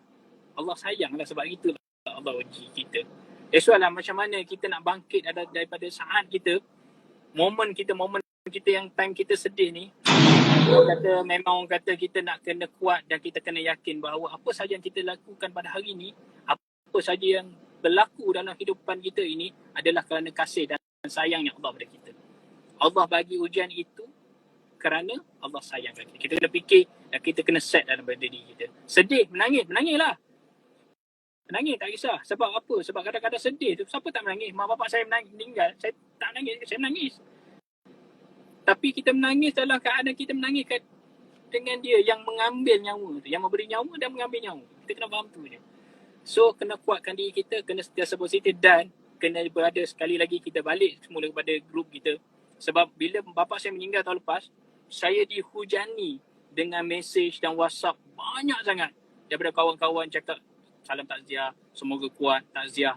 Allah sayanglah, sebab itulah Allah uji kita. That's why lah macam mana kita nak bangkit daripada saat kita, momen kita yang time kita sedih ni. Orang kata kita nak kena kuat dan kita kena yakin bahawa apa sahaja yang kita lakukan pada hari ni, apa sahaja yang berlaku dalam kehidupan kita ini adalah kerana kasih dan sayangnya Allah pada kita. Allah bagi ujian itu kerana Allah sayang kita. Kita kena fikir dan kita kena set dalam diri kita. Sedih, menangislah. Menangis tak kisah. Sebab apa? Sebab kadang-kadang sedih tu. Siapa tak menangis? Mak bapak saya meninggal. Saya tak menangis. Saya menangis. Tapi kita menangis dalam keadaan kita menangis dengan dia yang mengambil nyawa tu. Yang memberi nyawa dan mengambil nyawa. Kita kena faham tu je. So, kena kuatkan diri kita. Kena sentiasa positif dan kena berada sekali lagi kita balik semula kepada grup kita. Sebab bila bapak saya meninggal tahun lepas, saya dihujani dengan mesej dan WhatsApp banyak sangat. Daripada kawan-kawan cakap, salam takziah, semoga kuat, takziah.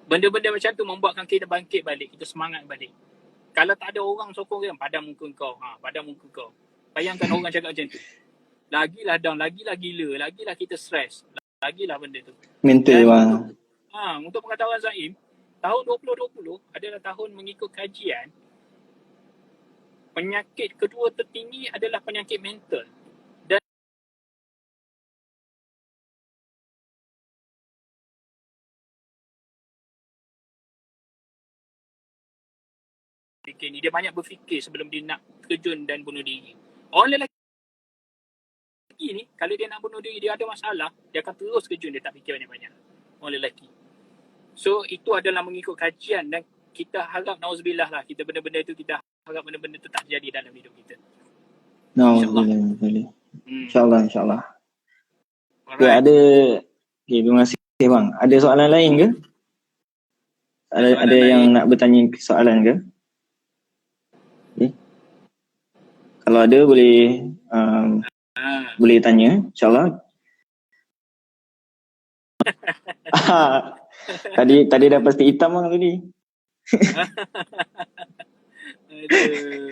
Benda-benda macam tu membuatkan kita bangkit balik, kita semangat balik. Kalau tak ada orang sokong kita, padam muka kau. Bayangkan orang cakap macam tu. Lagilah down, lagilah gila, lagilah kita stres, lagilah benda tu. Mental bang. Untuk pengetahuan Zaim, tahun 2020 adalah tahun mengikut kajian, penyakit kedua tertinggi adalah penyakit mental. Dia banyak berfikir sebelum dia nak terjun dan bunuh diri. Orang lelaki ni, kalau dia nak bunuh diri, dia ada masalah, dia akan terus terjun, dia tak fikir banyak-banyak. Orang lelaki. So, itu adalah mengikut kajian dan kita harap, na'udzubillah lah, kita benda-benda itu, kita harap benda-benda itu tak terjadi dalam hidup kita. Na'udzubillah. InsyaAllah. Okay, ada. Okay, terima kasih bang. Ada soalan lain ke? Ada yang nak bertanya soalan ke? Kalau ada boleh boleh tanya, insyaAllah. tadi dah pasti hitam bang tadi. Aduh.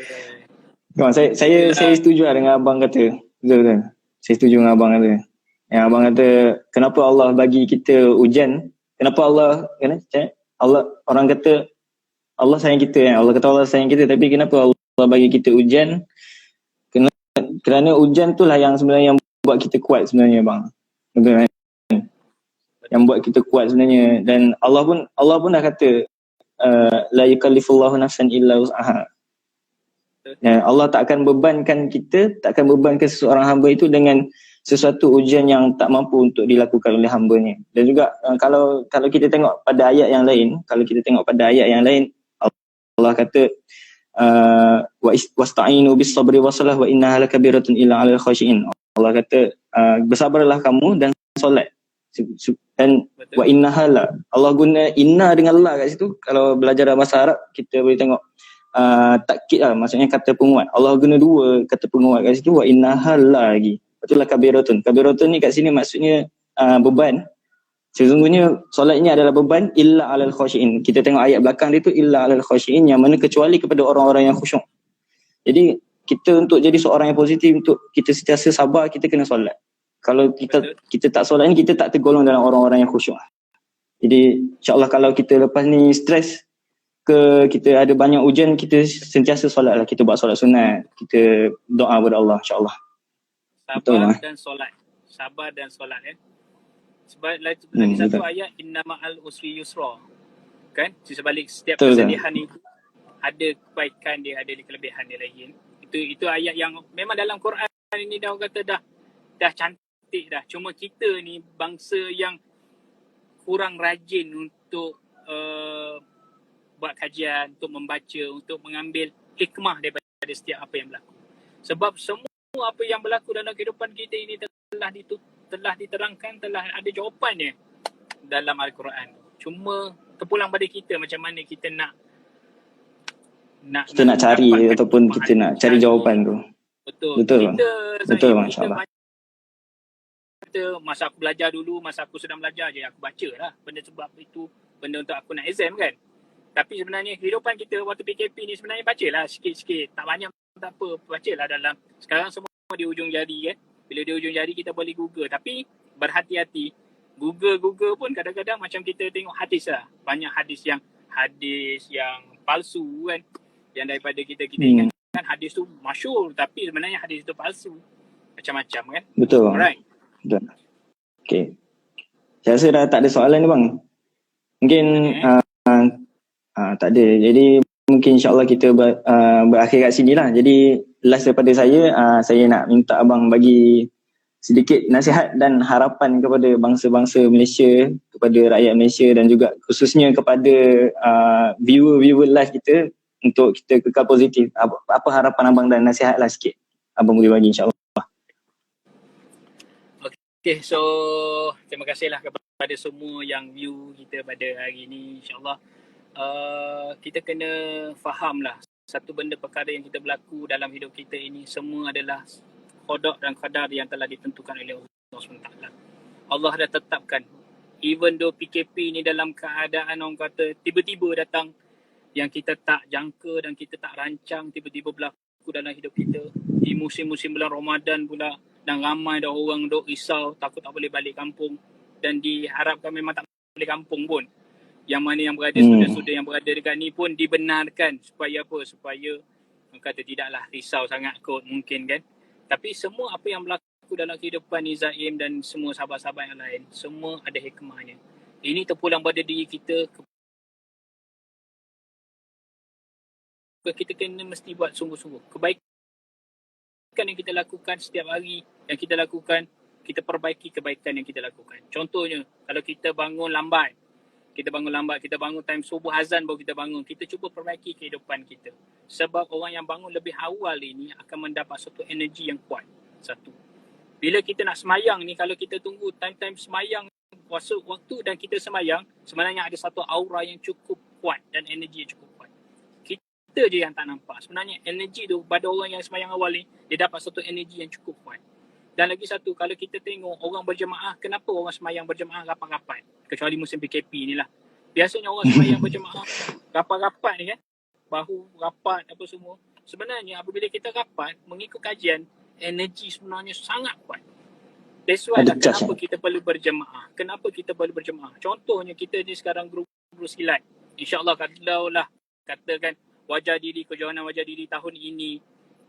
Saya setuju lah dengan abang kata. Betul. Saya setuju dengan abang kata. Yang abang kata, kenapa Allah bagi kita ujian? Kenapa Allah orang kata Allah sayang kita kan? Allah kata Allah sayang kita, tapi kenapa Allah bagi kita ujian? Kerana ujian tu lah yang sebenarnya yang buat kita kuat sebenarnya bang. Betul kan? Yang buat kita kuat sebenarnya. Dan Allah pun dah kata la yukallifullahu nafsan illa wus'aha. Allah tak akan bebankan seseorang hamba itu dengan sesuatu ujian yang tak mampu untuk dilakukan oleh hambanya. Dan juga kalau kita tengok pada ayat yang lain, Allah kata wasta'inu bis sabri wasalah wa innaha lakabiratun illa 'alal khashiin. Allah kata bersabarlah kamu dan solat. Dan wa innaha la, Allah guna inna dengan la kat situ. Kalau belajar bahasa Arab kita boleh tengok takkid lah, maksudnya kata penguat. Allah guna dua kata penguat kat situ, wa innaha la lagi. Itulah kabiratun. Kabiratun ni kat sini maksudnya beban. Sesungguhnya solat ini adalah beban illa 'alal khashiin. Kita tengok ayat belakang dia tu illa 'alal khashiin, yang mana kecuali kepada orang-orang yang khusyuk. Jadi kita untuk jadi seorang yang positif, untuk kita sentiasa sabar, kita kena solat. Kalau kita tak solat ni, kita tak tergolong dalam orang-orang yang khusyuk. Jadi insyaAllah kalau kita lepas ni stres ke kita ada banyak ujian, kita sentiasa solat lah. Kita buat solat sunat, kita doa kepada Allah insyaAllah. Sabar dan solat sebab lagi satu ayat inna ma'al usri yusra, kan? Di sebalik setiap kesedihan itu ada kebaikan dia, ada kelebihan dia lagi. Itu ayat yang memang dalam Quran ini dah kata dah cantik dah. Cuma kita ni bangsa yang kurang rajin untuk buat kajian, untuk membaca, untuk mengambil hikmah daripada setiap apa yang berlaku. Sebab semua apa yang berlaku dalam kehidupan kita ini telah diterangkan, telah ada jawapannya dalam Al-Quran. Cuma terpulang pada kita macam mana kita nak cari ataupun kita nak cari jawapan tu. Betul. Betul masya-Allah. Masa aku belajar dulu, masa aku sedang belajar je aku baca lah benda, sebab itu benda untuk aku nak exam kan. Tapi sebenarnya kehidupan kita waktu PKP ni sebenarnya bacalah sikit-sikit, tak banyak tak apa, bacalah dalam. Sekarang semua di ujung jari kan. Bila di ujung jari kita boleh Google, tapi berhati-hati. Google pun kadang-kadang macam kita tengok hadis lah. Banyak hadis yang palsu kan. Yang daripada kita ingatkan hadis tu masyhur, tapi sebenarnya hadis tu palsu. Macam-macam kan. Betul. Alright. Betul. Okay. Saya rasa dah tak ada soalan ni bang. Mungkin tak ada. Jadi mungkin insyaAllah kita berakhir kat sini lah. Jadi last daripada saya nak minta abang bagi sedikit nasihat dan harapan kepada bangsa-bangsa Malaysia, kepada rakyat Malaysia dan juga khususnya kepada viewer live kita untuk kita kekal positif. Apa harapan abang dan nasihat lah sikit abang boleh bagi insyaAllah. Okay, so terima kasihlah kepada semua yang view kita pada hari ini. InsyaAllah kita kena faham lah satu benda perkara yang kita berlaku dalam hidup kita ini semua adalah qada dan qadar yang telah ditentukan oleh Allah SWT. Allah dah tetapkan. Even though PKP ni dalam keadaan orang kata tiba-tiba datang yang kita tak jangka dan kita tak rancang, tiba-tiba berlaku dalam hidup kita. Di musim-musim bulan Ramadan pula, dan ramai dah orang duk risau, takut tak boleh balik kampung, dan diharapkan memang tak boleh kampung pun. Yang mana yang berada, saudara-saudara yang berada dekat ni pun dibenarkan supaya apa? Supaya orang kata tidaklah risau sangat kot mungkin kan. Tapi semua apa yang berlaku dalam kehidupan ni Zaim dan semua sahabat-sahabat yang lain, semua ada hikmahnya. Ini terpulang pada diri kita. Kita kena mesti buat sungguh-sungguh. Kebaikan yang kita lakukan setiap hari, yang kita lakukan, kita perbaiki kebaikan yang kita lakukan. Contohnya, kalau kita bangun lambat, kita bangun time subuh azan baru kita bangun, kita cuba perbaiki kehidupan kita. Sebab orang yang bangun lebih awal ini akan mendapat satu energi yang kuat. Satu. Bila kita nak semayang ni, kalau kita tunggu time-time semayang, waktu dan kita semayang, sebenarnya ada satu aura yang cukup kuat dan energi yang cukup kuat. kita je yang tak nampak. Sebenarnya energi tu pada orang yang sembahyang awal ni, dia dapat satu energi yang cukup kuat. Dan lagi satu, kalau kita tengok orang berjemaah, kenapa orang sembahyang berjemaah rapat-rapat? Kecuali musim PKP ni lah. Biasanya orang sembahyang berjemaah rapat-rapat ni kan, bahu rapat apa semua. Sebenarnya apabila kita rapat, mengikut kajian, energi sebenarnya sangat kuat. That's why lah kenapa kita perlu berjemaah. Kenapa kita perlu berjemaah? Contohnya kita ni sekarang grup silat. InsyaAllah kalau lah katakan wajah diri, kejohanan wajah diri tahun ini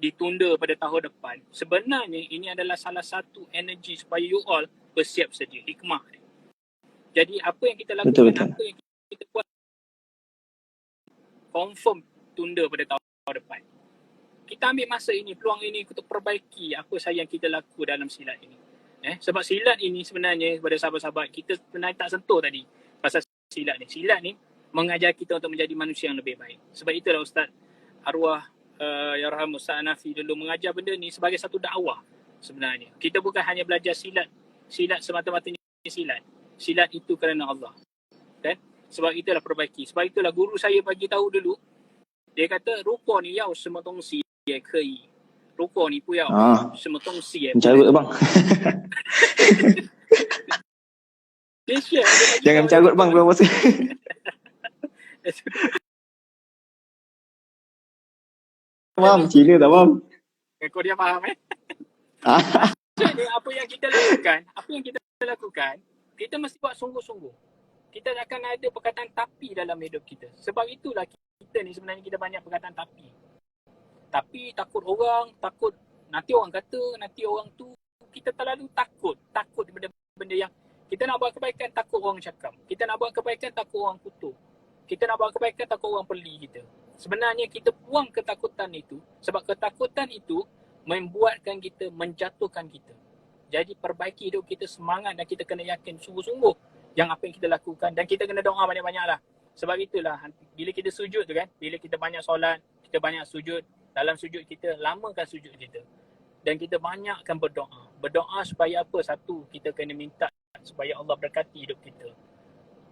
ditunda pada tahun depan. Sebenarnya ini adalah salah satu energi supaya you all bersiap sedia. Hikmah ni. Jadi apa yang kita lakukan, betul. Apa yang kita buat, confirm tunda pada tahun depan. Kita ambil masa ini, peluang ini untuk perbaiki apa yang kita laku dalam silat ini. Sebab silat ini sebenarnya kepada sahabat-sahabat, kita sebenarnya tak sentuh tadi pasal silat ni. Silat ni mengajar kita untuk menjadi manusia yang lebih baik. Sebab itulah Ustaz Arwah Yarham Ustaz Hanafi dulu mengajar benda ni sebagai satu dakwah sebenarnya. Kita bukan hanya belajar silat semata-matanya silat. Silat itu kerana Allah. Kan? Sebab itulah perbaiki. Sebab itulah guru saya bagi tahu dulu. Dia kata, 如果你要什么东西也可以，如果你不要什么东西也不可以。Mencarut bang. Dia share. Jangan mencarut bang, belum masa. Faham, Cina tak faham. Kau dia faham Jadi apa yang kita lakukan, kita mesti buat sungguh-sungguh. Kita akan ada perkataan tapi dalam hidup kita. Sebab itulah kita ni sebenarnya kita banyak perkataan tapi. Tapi takut orang, takut nanti orang kata, nanti orang tu, kita terlalu takut benda-benda yang kita nak buat kebaikan, takut orang cakap. Kita nak buat kebaikan, takut orang kutuk. Kita nak buat kebaikan, takut orang peli kita. Sebenarnya kita buang ketakutan itu, sebab ketakutan itu membuatkan kita, menjatuhkan kita. Jadi perbaiki hidup kita, semangat, dan kita kena yakin sungguh-sungguh yang apa yang kita lakukan, dan kita kena doa banyak-banyak lah. Sebab itulah bila kita sujud tu kan, bila kita banyak solat, kita banyak sujud, dalam sujud kita, lamakan sujud kita. Dan kita banyakkan berdoa. Berdoa supaya apa? Satu, kita kena minta supaya Allah berkati hidup kita.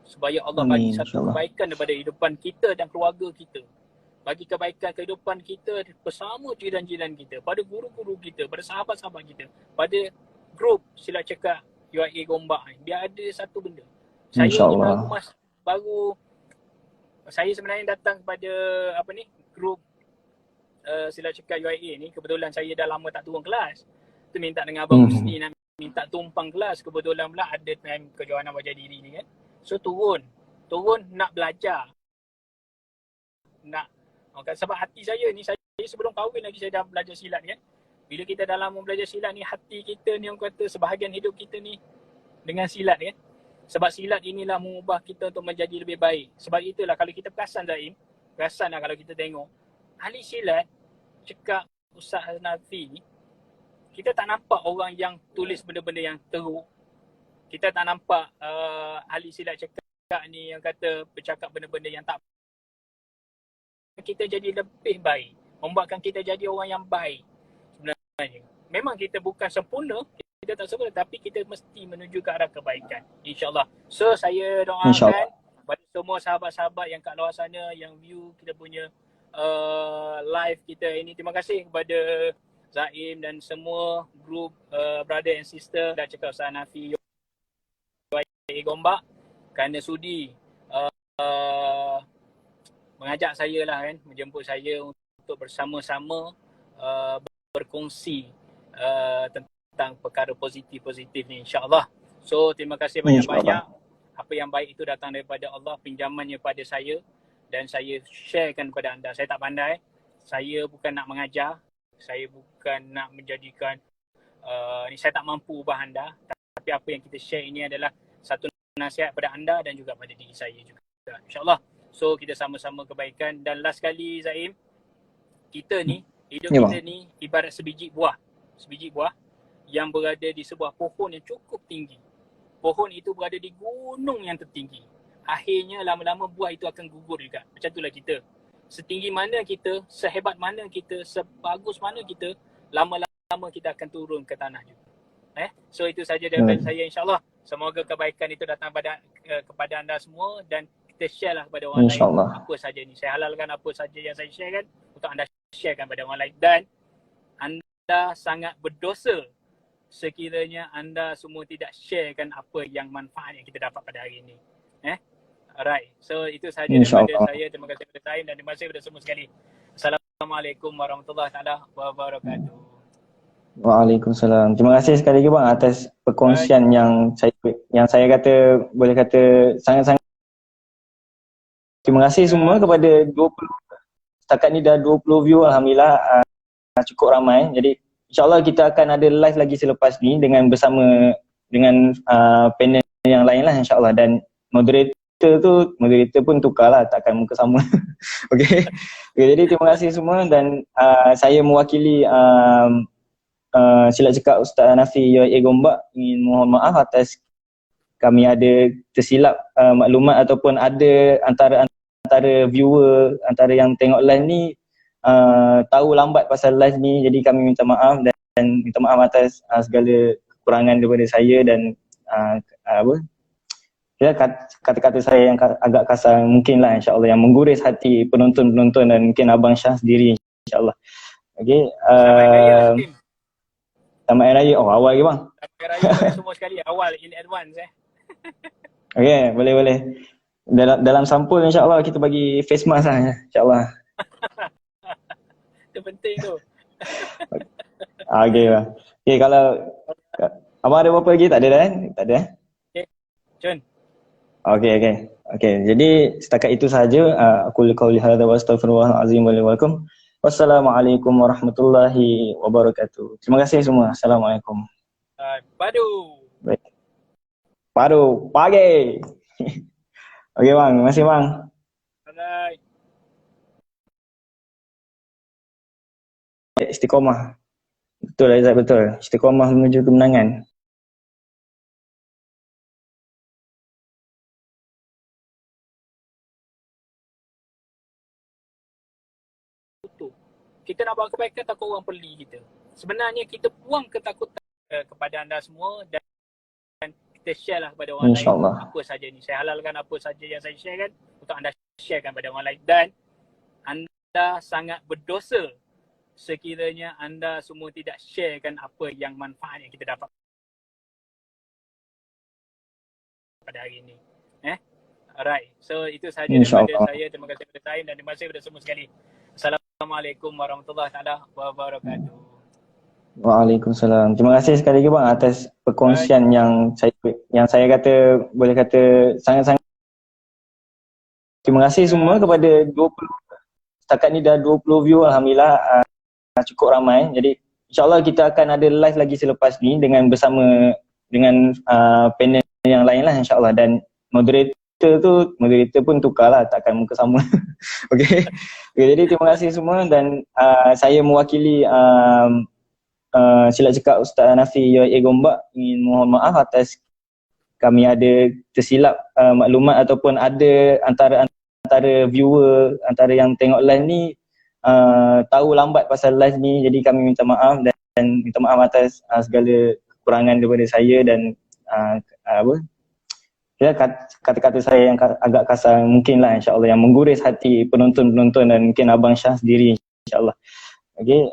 Supaya Allah bagi satu kebaikan daripada kehidupan kita dan keluarga kita. Bagi kebaikan kehidupan kita bersama jiran-jiran kita, pada guru-guru kita, pada sahabat-sahabat kita, pada grup Silat Cekak UIA Gombak ni. Biar ada satu benda. Saya baru saya sebenarnya datang kepada grup Silat Cekak UIA ni. Kebetulan saya dah lama tak turun kelas. Tu minta dengan Abang Husni nak minta tumpang kelas. Kebetulan pula ada time kejohanan wajah diri ni kan. So turun nak belajar. Sebab hati saya ni, saya sebelum kahwin lagi saya dah belajar silat kan. Bila kita dah lama belajar silat ni, hati kita ni orang kata sebahagian hidup kita ni dengan silat kan. Sebab silat inilah mengubah kita untuk menjadi lebih baik. Sebab itulah kalau kita perasan Zaim, perasanlah kalau kita tengok ahli silat cakap Ustaz Hanafi ni, kita tak nampak orang yang tulis benda-benda yang teruk. Kita tak nampak ahli silat cakap ni yang kata bercakap benda-benda yang tak. Kita jadi lebih baik, membuatkan kita jadi orang yang baik sebenarnya. Memang kita bukan sempurna, kita tak sempurna, tapi kita mesti menuju ke arah kebaikan, insyaAllah. So saya doakan pada semua sahabat-sahabat yang kat luar sana yang view kita punya live kita ini. Terima kasih kepada Zaim dan semua group brother and sister dah cakap Ustaz Hanafi Gombak kerana sudi mengajak saya lah kan, menjemput saya untuk bersama-sama berkongsi tentang perkara positif-positif ni, insyaAllah. So terima kasih banyak-banyak. Apa yang baik itu datang daripada Allah, pinjamannya pada saya dan saya sharekan kepada anda. Saya tak pandai, saya bukan nak mengajar, saya bukan nak menjadikan saya tak mampu ubah anda, tapi apa yang kita share ini adalah satu nasihat pada anda dan juga pada diri saya juga, insyaAllah. So kita sama-sama kebaikan. Dan last kali Zaim, kita ni, hidup kita ni ibarat sebiji buah yang berada di sebuah pohon yang cukup tinggi. Pohon itu berada di gunung yang tertinggi. Akhirnya lama-lama buah itu akan gugur juga. Macam itulah kita. Setinggi mana kita, sehebat mana kita, sebagus mana kita, lama-lama kita akan turun ke tanah juga. So itu saja daripada saya, insyaAllah. Semoga kebaikan itu datang kepada anda semua dan kita share lah kepada orang lain InsyaAllah. apa saja ni. Saya halalkan apa saja yang saya sharekan untuk anda sharekan pada orang lain. Dan anda sangat berdosa sekiranya anda semua tidak sharekan apa yang manfaat yang kita dapat pada hari ini. Alright. So itu sahaja daripada saya. Terima kasih kepada Saim dan terima kasih kepada semua sekali. Assalamualaikum warahmatullahi taala wabarakatuh. Waalaikumsalam. Terima kasih sekali lagi bang atas perkongsian yang saya kata boleh kata sangat-sangat. Terima kasih semua kepada 20, setakat ni dah 20 view alhamdulillah, cukup ramai. Jadi insyaAllah kita akan ada live lagi selepas ni dengan bersama dengan panel yang lain lah insyaAllah, dan moderator pun tukar lah, takkan muka sama. Okay. Jadi terima kasih semua dan saya mewakili silap cakap Ustaz Hanafi UiA Gombak ingin mohon maaf atas kami ada tersilap maklumat ataupun ada antara viewer, antara yang tengok live ni tahu lambat pasal live ni, jadi kami minta maaf dan minta maaf atas segala kekurangan daripada saya dan kata-kata saya yang agak kasar mungkin lah insyaAllah, yang mengguris hati penonton-penonton dan mungkin Abang Syah sendiri insyaAllah. Okay. Selamat Hari Raya. Oh awal lagi bang. Selamat Hari Raya semua sekali, awal in advance Okay, boleh. Dalam sampul insyaAllah kita bagi face mask lah insyaAllah. Itu penting tu. Okay bang. Okay, kalau abang ada apa lagi? Tak ada dah kan? Tak ada Okay, Jun. Okay. Jadi setakat itu sahaja. Aku qauli hadza wa astaghfirullahalazim wa lakum. Wassalamualaikum warahmatullahi wabarakatuh. Terima kasih semua. Assalamualaikum. Padu. Baik. Padu pagi. Okey bang, terima kasih bang. Alright. Istiqomah. Betul Aizat, betul. Istiqomah menuju kemenangan. Kita nak buat kebaikan, takut orang peli kita. Sebenarnya kita buang ketakutan kepada anda semua dan kita share lah kepada orang lain apa saja ni. Saya halalkan apa saja yang saya sharekan untuk anda sharekan pada orang lain. Dan anda sangat berdosa sekiranya anda semua tidak sharekan apa yang manfaat yang kita dapat pada hari ini. Alright. So itu sahaja daripada saya. Terima kasih kepada Saim dan terima kasih kepada semua sekali. Assalamualaikum warahmatullahi taala wabarakatuh. Waalaikumsalam. Terima kasih sekali lagi bang atas perkongsian yang saya kata boleh kata sangat-sangat. Terima kasih semua kepada 20, setakat ni dah 20 view alhamdulillah, cukup ramai. Jadi insyaAllah kita akan ada live lagi selepas ni dengan bersama dengan panel yang lain lah insyaAllah, dan moderator pun tukar lah, takkan muka sama. Okay. Jadi terima kasih semua dan saya mewakili silap cakap Ustaz Hanafi UiA Gombak ingin mohon maaf atas kami ada tersilap maklumat ataupun ada antara viewer, antara yang tengok live ni tahu lambat pasal live ni, jadi kami minta maaf dan minta maaf atas segala kekurangan daripada saya dan kata-kata saya yang agak kasar mungkin lah insyaAllah, yang mengguris hati penonton-penonton dan mungkin Abang Syah sendiri insyaAllah. Okay.